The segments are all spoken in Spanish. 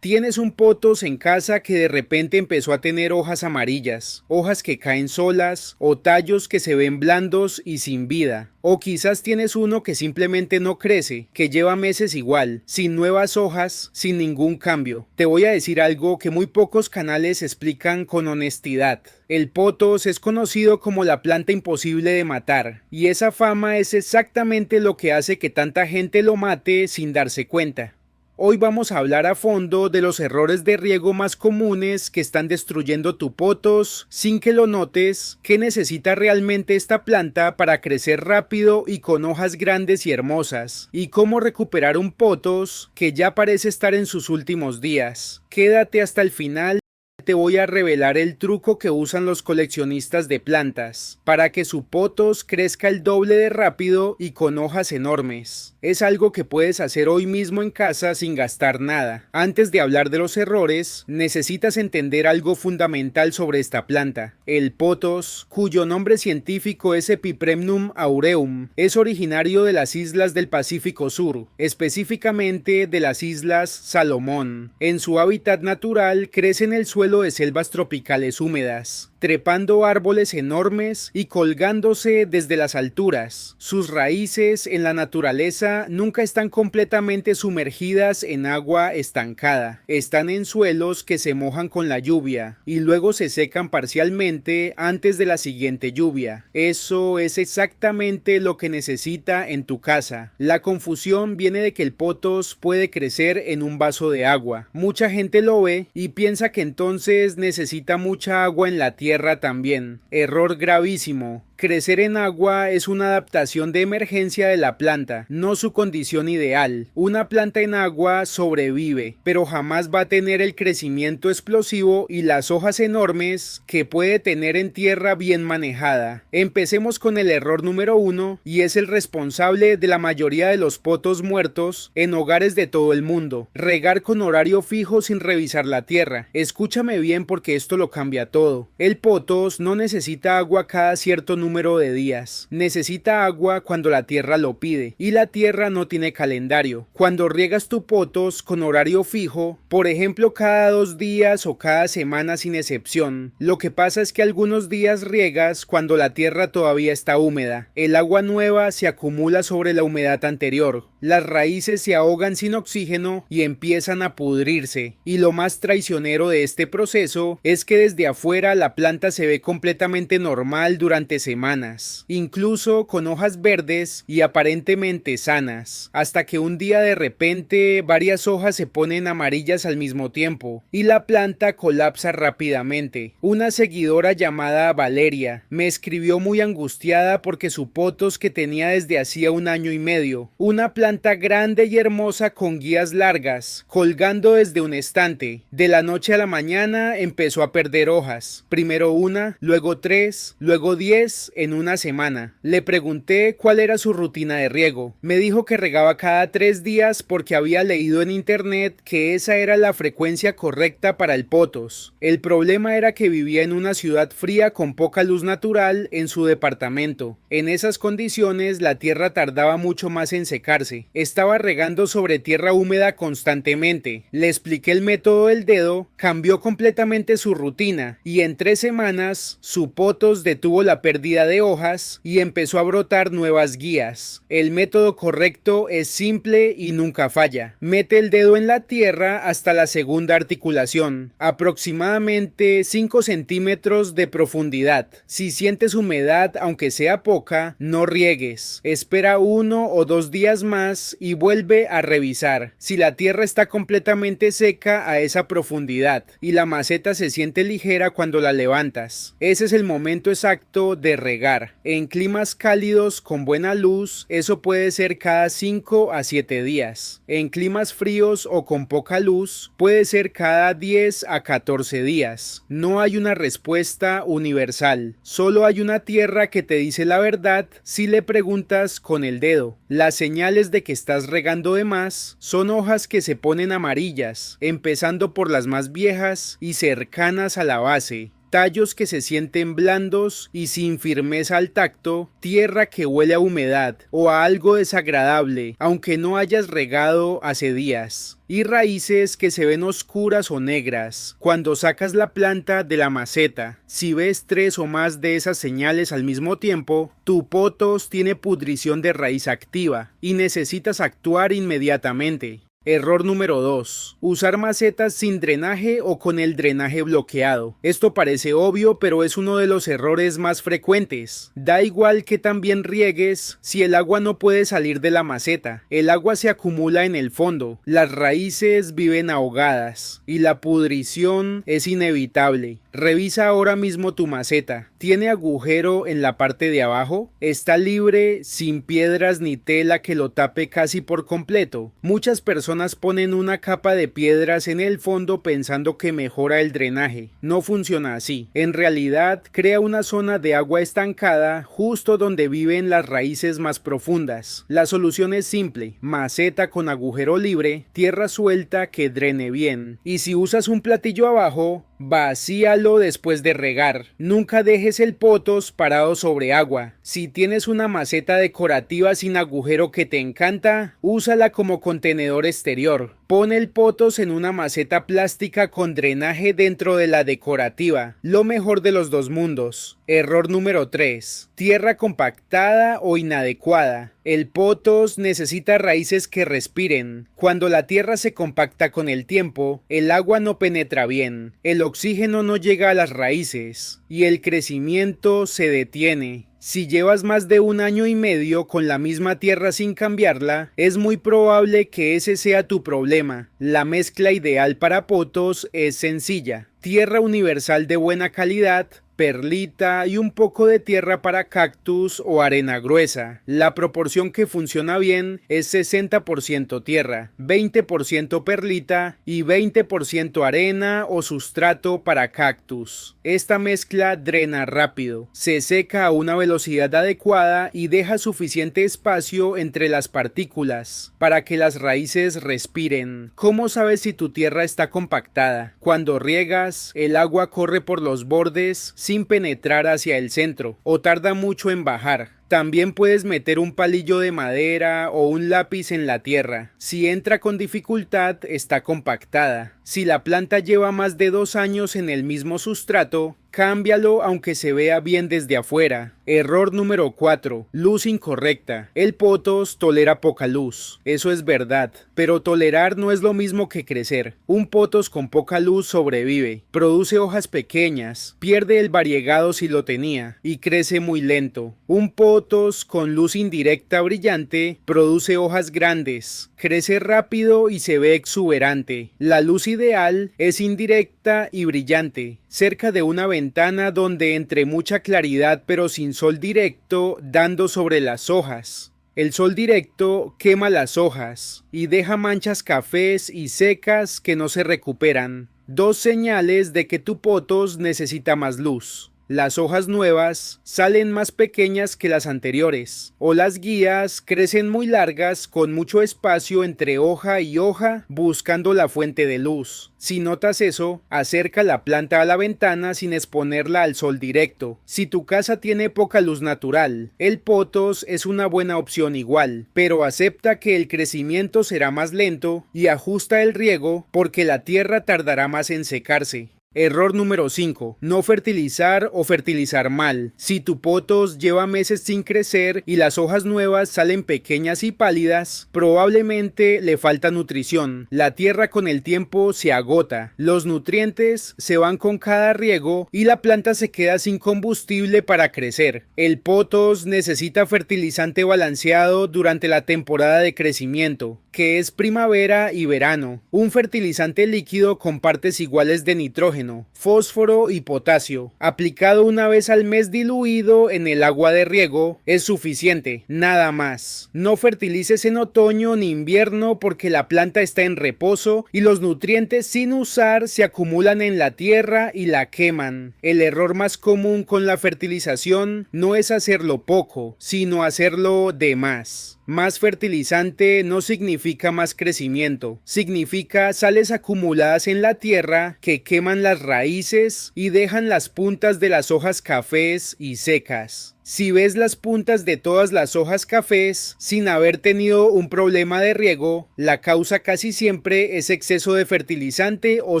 Tienes un potos en casa que de repente empezó a tener hojas amarillas, hojas que caen solas o tallos que se ven blandos y sin vida. O quizás tienes uno que simplemente no crece, que lleva meses igual, sin nuevas hojas, sin ningún cambio. Te voy a decir algo que muy pocos canales explican con honestidad. El potos es conocido como la planta imposible de matar, y esa fama es exactamente lo que hace que tanta gente lo mate sin darse cuenta. Hoy vamos a hablar a fondo de los errores de riego más comunes que están destruyendo tu potos sin que lo notes, qué necesita realmente esta planta para crecer rápido y con hojas grandes y hermosas, y cómo recuperar un potos que ya parece estar en sus últimos días. Quédate hasta el final. Te voy a revelar el truco que usan los coleccionistas de plantas para que su potos crezca el doble de rápido y con hojas enormes. Es algo que puedes hacer hoy mismo en casa sin gastar nada. Antes de hablar de los errores, necesitas entender algo fundamental sobre esta planta. El potos, cuyo nombre científico es Epipremnum aureum, es originario de las islas del Pacífico Sur, específicamente de las islas Salomón. En su hábitat natural crece en el suelo de selvas tropicales húmedas, trepando árboles enormes y colgándose desde las alturas. Sus raíces en la naturaleza nunca están completamente sumergidas en agua estancada. Están en suelos que se mojan con la lluvia y luego se secan parcialmente antes de la siguiente lluvia. Eso es exactamente lo que necesita en tu casa. La confusión viene de que el potos puede crecer en un vaso de agua. Mucha gente lo ve y piensa que entonces necesita mucha agua en la tierra también. Error gravísimo. Crecer en agua es una adaptación de emergencia de la planta, no su condición ideal. Una planta en agua sobrevive, pero jamás va a tener el crecimiento explosivo y las hojas enormes que puede tener en tierra bien manejada. Empecemos con el error número 1 y es el responsable de la mayoría de los potos muertos en hogares de todo el mundo. Regar con horario fijo sin revisar la tierra. Escúchame bien porque esto lo cambia todo. El potos no necesita agua cada cierto número de días. Necesita agua cuando la tierra lo pide y la tierra no tiene calendario. Cuando riegas tu potos con horario fijo, por ejemplo cada 2 días o cada semana sin excepción, lo que pasa es que algunos días riegas cuando la tierra todavía está húmeda. El agua nueva se acumula sobre la humedad anterior. Las raíces se ahogan sin oxígeno y empiezan a pudrirse. Y lo más traicionero de este proceso es que desde afuera la planta se ve completamente normal durante semanas, incluso con hojas verdes y aparentemente sanas, hasta que un día de repente varias hojas se ponen amarillas al mismo tiempo y la planta colapsa rápidamente. Una seguidora llamada Valeria me escribió muy angustiada porque su potos que tenía desde hacía 1 año y medio, una planta grande y hermosa con guías largas, colgando desde un estante, de la noche a la mañana empezó a perder hojas, primero 1, luego 3, luego 10 en una semana. Le pregunté cuál era su rutina de riego. Me dijo que regaba cada 3 días porque había leído en internet que esa era la frecuencia correcta para el potos. El problema era que vivía en una ciudad fría con poca luz natural en su departamento. En esas condiciones la tierra tardaba mucho más en secarse. Estaba regando sobre tierra húmeda constantemente. Le expliqué el método del dedo, cambió completamente su rutina y en 3 semanas su potos detuvo la pérdida de hojas y empezó a brotar nuevas guías. El método correcto es simple y nunca falla. Mete el dedo en la tierra hasta la segunda articulación, aproximadamente 5 centímetros de profundidad. Si sientes humedad, aunque sea poca, no riegues. Espera 1 o 2 días más y vuelve a revisar. Si la tierra está completamente seca a esa profundidad y la maceta se siente ligera cuando la levantas, ese es el momento exacto de regar. En climas cálidos con buena luz, eso puede ser cada 5 a 7 días. En climas fríos o con poca luz, puede ser cada 10 a 14 días. No hay una respuesta universal. Solo hay una tierra que te dice la verdad si le preguntas con el dedo. Las señales de que estás regando de más son hojas que se ponen amarillas, empezando por las más viejas y cercanas a la base. tallos que se sienten blandos y sin firmeza al tacto, tierra que huele a humedad o a algo desagradable, aunque no hayas regado hace días. Y raíces que se ven oscuras o negras cuando sacas la planta de la maceta. Si ves 3 o más de esas señales al mismo tiempo, tu pothos tiene pudrición de raíz activa y necesitas actuar inmediatamente. Error número 2. Usar macetas sin drenaje o con el drenaje bloqueado. Esto parece obvio, pero es uno de los errores más frecuentes. Da igual que también riegues, si el agua no puede salir de la maceta. El agua se acumula en el fondo, las raíces viven ahogadas y la pudrición es inevitable. Revisa ahora mismo tu maceta. ¿Tiene agujero en la parte de abajo? ¿Está libre, sin piedras ni tela que lo tape casi por completo? Muchas personas ponen una capa de piedras en el fondo pensando que mejora el drenaje. No funciona así. En realidad, crea una zona de agua estancada justo donde viven las raíces más profundas. La solución es simple: maceta con agujero libre, tierra suelta que drene bien. Y si usas un platillo abajo, vacíalo después de regar. Nunca dejes el pothos parado sobre agua. Si tienes una maceta decorativa sin agujero que te encanta, úsala como contenedor exterior. Pon el pothos en una maceta plástica con drenaje dentro de la decorativa. Lo mejor de los dos mundos. Error número 3. Tierra compactada o inadecuada. El pothos necesita raíces que respiren. Cuando la tierra se compacta con el tiempo, el agua no penetra bien, el oxígeno no llega a las raíces y el crecimiento se detiene. Si llevas más de 1 año y medio con la misma tierra sin cambiarla, es muy probable que ese sea tu problema. La mezcla ideal para pothos es sencilla: tierra universal de buena calidad, perlita y un poco de tierra para cactus o arena gruesa. La proporción que funciona bien es 60% tierra, 20% perlita y 20% arena o sustrato para cactus. Esta mezcla drena rápido, se seca a una velocidad adecuada y deja suficiente espacio entre las partículas para que las raíces respiren. ¿Cómo sabes si tu tierra está compactada? Cuando riegas, el agua corre por los bordes sin penetrar hacia el centro, o tarda mucho en bajar. También puedes meter un palillo de madera o un lápiz en la tierra. Si entra con dificultad, está compactada. Si la planta lleva más de 2 años en el mismo sustrato, cámbialo aunque se vea bien desde afuera. Error número 4. Luz incorrecta. El pothos tolera poca luz. Eso es verdad, pero tolerar no es lo mismo que crecer. Un pothos con poca luz sobrevive, produce hojas pequeñas, pierde el variegado si lo tenía y crece muy lento. Un pothos con luz indirecta brillante produce hojas grandes, crece rápido y se ve exuberante. La luz ideal es indirecta y brillante, cerca de una ventana donde entre mucha claridad pero sin sol directo dando sobre las hojas. El sol directo quema las hojas y deja manchas cafés y secas que no se recuperan. 2 señales de que tu pothos necesita más luz. Las hojas nuevas salen más pequeñas que las anteriores, o las guías crecen muy largas con mucho espacio entre hoja y hoja buscando la fuente de luz. Si notas eso, acerca la planta a la ventana sin exponerla al sol directo. Si tu casa tiene poca luz natural, el pothos es una buena opción igual, pero acepta que el crecimiento será más lento y ajusta el riego porque la tierra tardará más en secarse. Error número 5. No fertilizar o fertilizar mal. Si tu pothos lleva meses sin crecer y las hojas nuevas salen pequeñas y pálidas, probablemente le falta nutrición. La tierra con el tiempo se agota, los nutrientes se van con cada riego y la planta se queda sin combustible para crecer. El pothos necesita fertilizante balanceado durante la temporada de crecimiento, que es primavera y verano. Un fertilizante líquido con partes iguales de nitrógeno, fósforo y potasio, aplicado una vez al mes diluido en el agua de riego, es suficiente, nada más. No fertilices en otoño ni invierno porque la planta está en reposo y los nutrientes sin usar se acumulan en la tierra y la queman. El error más común con la fertilización no es hacerlo poco, sino hacerlo de más. Más fertilizante no significa más crecimiento, significa sales acumuladas en la tierra que queman las raíces y dejan las puntas de las hojas cafés y secas. Si ves las puntas de todas las hojas cafés sin haber tenido un problema de riego, la causa casi siempre es exceso de fertilizante o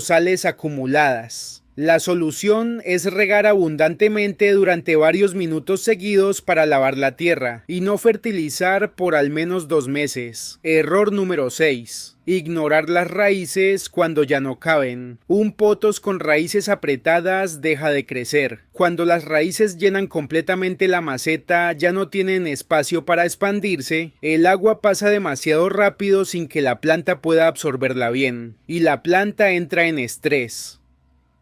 sales acumuladas. La solución es regar abundantemente durante varios minutos seguidos para lavar la tierra y no fertilizar por al menos 2 meses. Error número 6. Ignorar las raíces cuando ya no caben. Un potos con raíces apretadas deja de crecer. Cuando las raíces llenan completamente la maceta, ya no tienen espacio para expandirse, el agua pasa demasiado rápido sin que la planta pueda absorberla bien, y la planta entra en estrés.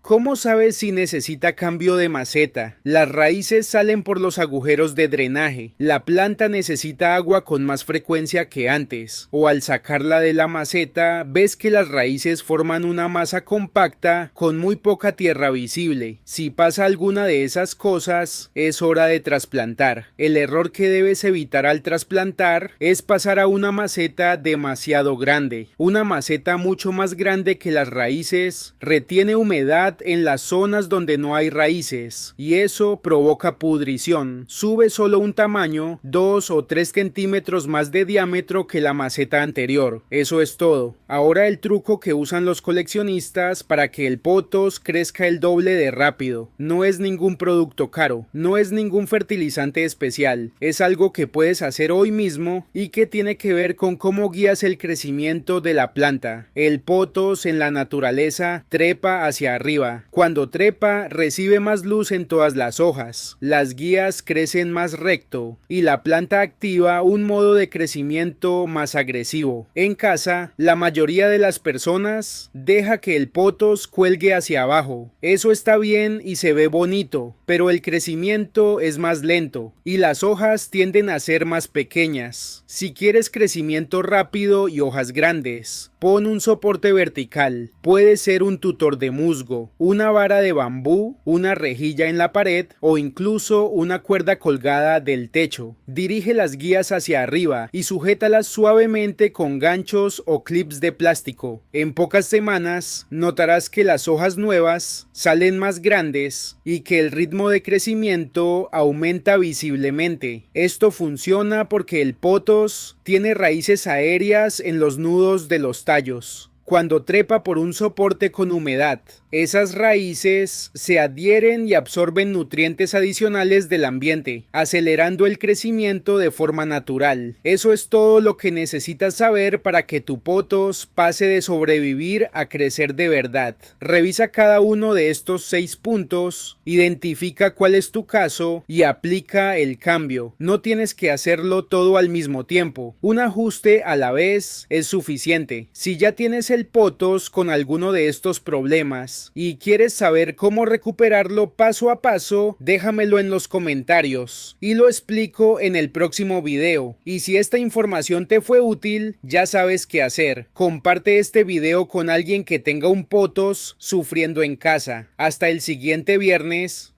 ¿Cómo sabes si necesita cambio de maceta? Las raíces salen por los agujeros de drenaje. La planta necesita agua con más frecuencia que antes. O al sacarla de la maceta, ves que las raíces forman una masa compacta con muy poca tierra visible. Si pasa alguna de esas cosas, es hora de trasplantar. El error que debes evitar al trasplantar es pasar a una maceta demasiado grande. Una maceta mucho más grande que las raíces retiene humedad en las zonas donde no hay raíces y eso provoca pudrición. Sube solo un tamaño 2 o 3 centímetros más de diámetro que la maceta anterior. Eso es todo. Ahora el truco que usan los coleccionistas para que el potos crezca el doble de rápido. No es ningún producto caro, no es ningún fertilizante especial, es algo que puedes hacer hoy mismo y que tiene que ver con cómo guías el crecimiento de la planta. El potos en la naturaleza trepa hacia arriba. Cuando trepa, recibe más luz en todas las hojas, las guías crecen más recto y la planta activa un modo de crecimiento más agresivo. En casa, la mayoría de las personas deja que el potos cuelgue hacia abajo. Eso está bien y se ve bonito, pero el crecimiento es más lento y las hojas tienden a ser más pequeñas. Si quieres crecimiento rápido y hojas grandes, pon un soporte vertical. Puede ser un tutor de musgo, una vara de bambú, una rejilla en la pared o incluso una cuerda colgada del techo. Dirige las guías hacia arriba y sujétalas suavemente con ganchos o clips de plástico. En pocas semanas notarás que las hojas nuevas salen más grandes y que el ritmo de crecimiento aumenta visiblemente. Esto funciona porque el potos tiene raíces aéreas en los nudos de los tallos. Cuando trepa por un soporte con humedad, esas raíces se adhieren y absorben nutrientes adicionales del ambiente, acelerando el crecimiento de forma natural. Eso es todo lo que necesitas saber para que tu potos pase de sobrevivir a crecer de verdad. Revisa cada uno de estos 6 puntos, identifica cuál es tu caso y aplica el cambio. No tienes que hacerlo todo al mismo tiempo. Un ajuste a la vez es suficiente. Si ya tienes el potos con alguno de estos problemas y quieres saber cómo recuperarlo paso a paso, déjamelo en los comentarios y lo explico en el próximo video. Y si esta información te fue útil, ya sabes qué hacer. Comparte este video con alguien que tenga un potos sufriendo en casa. Hasta el siguiente viernes.